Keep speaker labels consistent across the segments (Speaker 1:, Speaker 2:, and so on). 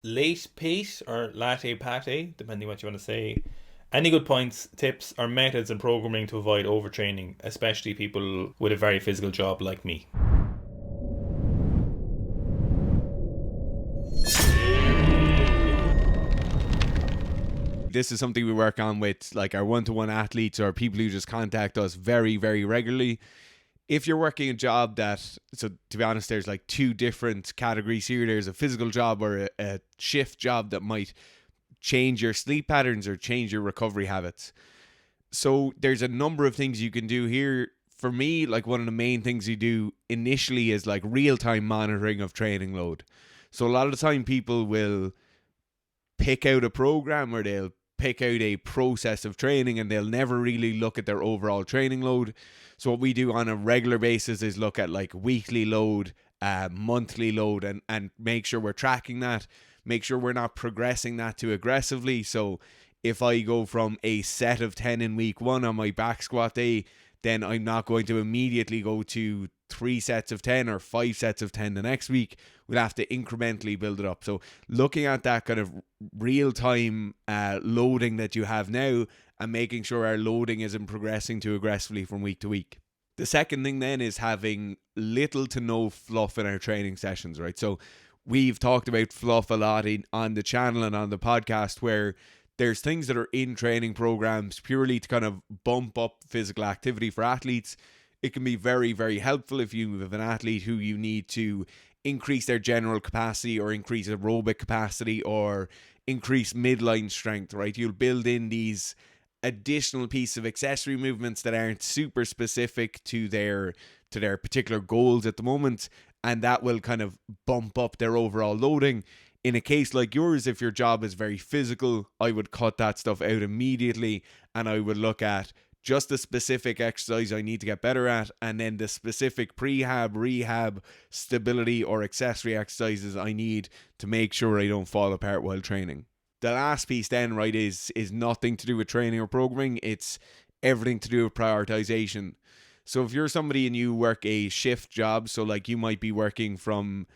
Speaker 1: Late Pate or Latte Pate, depending what you want to say. Any good points, tips, or methods in programming to avoid overtraining, especially people with a very physical job like me?
Speaker 2: This is something we work on with like our one-to-one athletes or people who just contact us very, very regularly. If you're working a job that, so to be honest, there's like two different categories here. There's a physical job or a shift job that might change your sleep patterns or change your recovery habits. So there's a number of things you can do here. For me, like one of the main things you do initially is like real-time monitoring of training load. So a lot of the time people will pick out a program or they'll pick out a process of training and they'll never really look at their overall training load. So what we do on a regular basis is look at like weekly load, monthly load, and make sure we're tracking that, make sure we're not progressing that too aggressively. So if I go from a set of 10 in week one on my back squat day, then I'm not going to immediately go to 3 sets of 10 or 5 sets of 10 the next week. We'll have to incrementally build it up. So looking at that kind of real-time loading that you have now and making sure our loading isn't progressing too aggressively from week to week. The second thing then is having little to no fluff in our training sessions, right? So we've talked about fluff a lot on the channel and on the podcast, where there's things that are in training programs purely to kind of bump up physical activity for athletes. It can be very, very helpful if you have an athlete who you need to increase their general capacity or increase aerobic capacity or increase midline strength, right? You'll build in these additional piece of accessory movements that aren't super specific to their particular goals at the moment, and that will kind of bump up their overall loading. In a case like yours, if your job is very physical, I would cut that stuff out immediately and I would look at just the specific exercise I need to get better at, and then the specific prehab, rehab, stability, or accessory exercises I need to make sure I don't fall apart while training. The last piece then, right, is nothing to do with training or programming. It's everything to do with prioritization. So if you're somebody and you work a shift job, so like you might be working from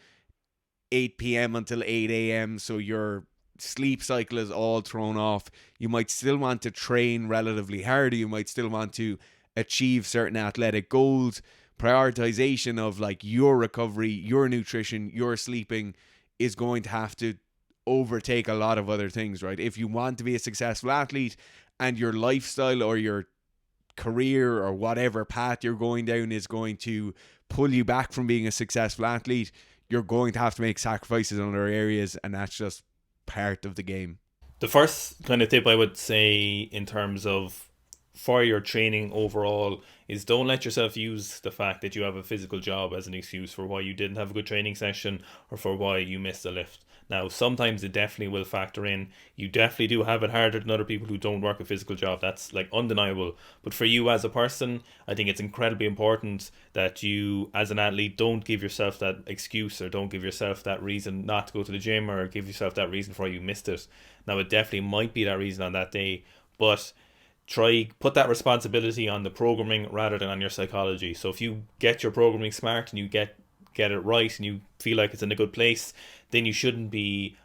Speaker 2: 8 p.m. until 8 a.m., so your sleep cycle is all thrown off. You might still want to train relatively hard. You might still want to achieve certain athletic goals. Prioritization of like your recovery, your nutrition, your sleeping is going to have to overtake a lot of other things, right? If you want to be a successful athlete and your lifestyle or your career or whatever path you're going down is going to pull you back from being a successful athlete, you're going to have to make sacrifices in other areas, and that's just part of the game.
Speaker 1: The first kind of tip I would say in terms of for your training overall is don't let yourself use the fact that you have a physical job as an excuse for why you didn't have a good training session or for why you missed a lift. Now, sometimes it definitely will factor in. You definitely do have it harder than other people who don't work a physical job. That's like undeniable. But for you as a person, I think it's incredibly important that you, as an athlete, don't give yourself that excuse or don't give yourself that reason not to go to the gym or give yourself that reason for why you missed it. Now, it definitely might be that reason on that day, but try put that responsibility on the programming rather than on your psychology. So if you get your programming smart and you get it right and you feel like it's in a good place, then you shouldn't be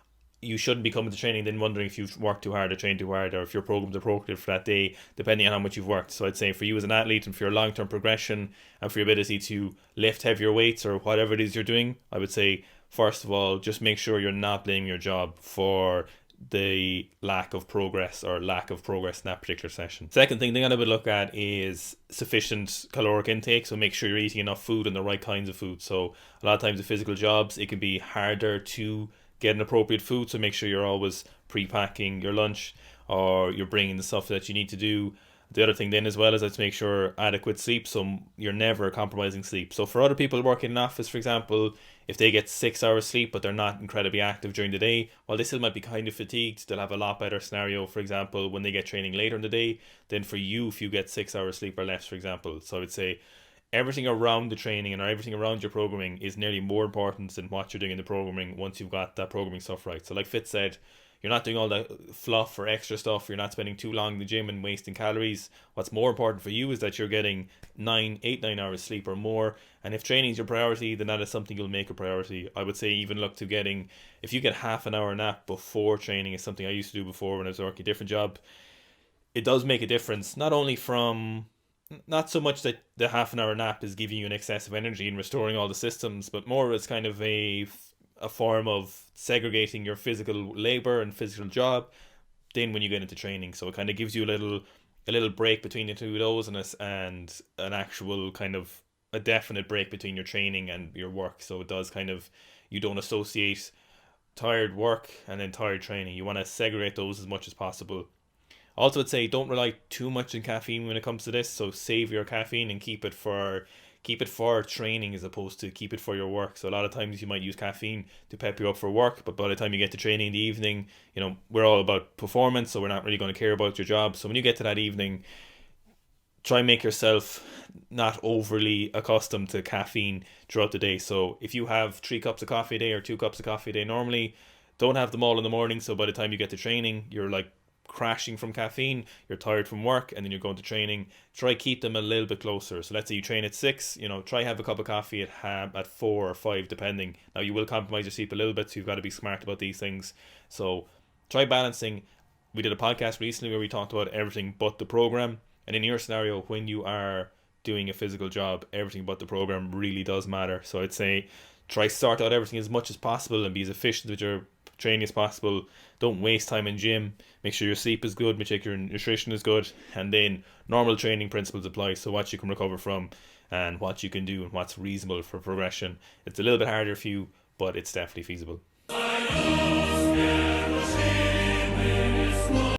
Speaker 1: coming to training then wondering if you've worked too hard or trained too hard or if your program's appropriate for that day, depending on how much you've worked. So I'd say for you as an athlete and for your long term progression and for your ability to lift heavier weights or whatever it is you're doing, I would say first of all just make sure you're not blaming your job for the lack of progress or lack of progress in that particular session. Second thing I would look at is sufficient caloric intake. So make sure you're eating enough food and the right kinds of food. So a lot of times in physical jobs, it can be harder to get an appropriate food. So make sure you're always pre-packing your lunch or you're bringing the stuff that you need to do. The other thing then as well is to make sure adequate sleep, so you're never compromising sleep. So for other people working in office, for example, if they get 6 hours sleep but they're not incredibly active during the day, while they still might be kind of fatigued, they'll have a lot better scenario, for example, when they get training later in the day than for you if you get 6 hours sleep or less, for example. So I would say everything around the training and everything around your programming is nearly more important than what you're doing in the programming once you've got that programming stuff right. So like Fitz said, you're not doing all that fluff or extra stuff. You're not spending too long in the gym and wasting calories. What's more important for you is that you're getting 9 hours sleep or more. And if training is your priority, then that is something you'll make a priority. I would say even look to getting, if you get half an hour nap before training, is something I used to do before when I was working a different job. It does make a difference, not only from, not so much that the half an hour nap is giving you an excess of energy and restoring all the systems, but more as kind of a form of segregating your physical labor and physical job then when you get into training. So it kind of gives you a little break between the two of those, and an actual kind of a definite break between your training and your work. So it does kind of, you don't associate tired work and then tired training. You want to segregate those as much as possible. Also, I'd say don't rely too much on caffeine when it comes to this. So save your caffeine and keep it for training as opposed to keep it for your work. So a lot of times you might use caffeine to pep you up for work, but by the time you get to training in the evening, we're all about performance, so we're not really going to care about your job. So when you get to that evening, try and make yourself not overly accustomed to caffeine throughout the day. So if you have 3 cups of coffee a day or 2 cups of coffee a day normally, don't have them all in the morning. So by the time you get to training, you're like crashing from caffeine, you're tired from work, and then you're going to training. Try keep them a little bit closer. So let's say you train at 6, try have a cup of coffee at 4 or 5 depending. Now you will compromise your sleep a little bit, so you've got to be smart about these things. So try balancing. We did a podcast recently where we talked about everything but the program, and in your scenario, when you are doing a physical job, everything but the program really does matter. So I'd say try sort out everything as much as possible and be as efficient with your training as possible. Don't waste time in gym. Make sure your sleep is good. Make sure your nutrition is good. And then normal training principles apply. So what you can recover from and what you can do and what's reasonable for progression. It's a little bit harder for you, but it's definitely feasible.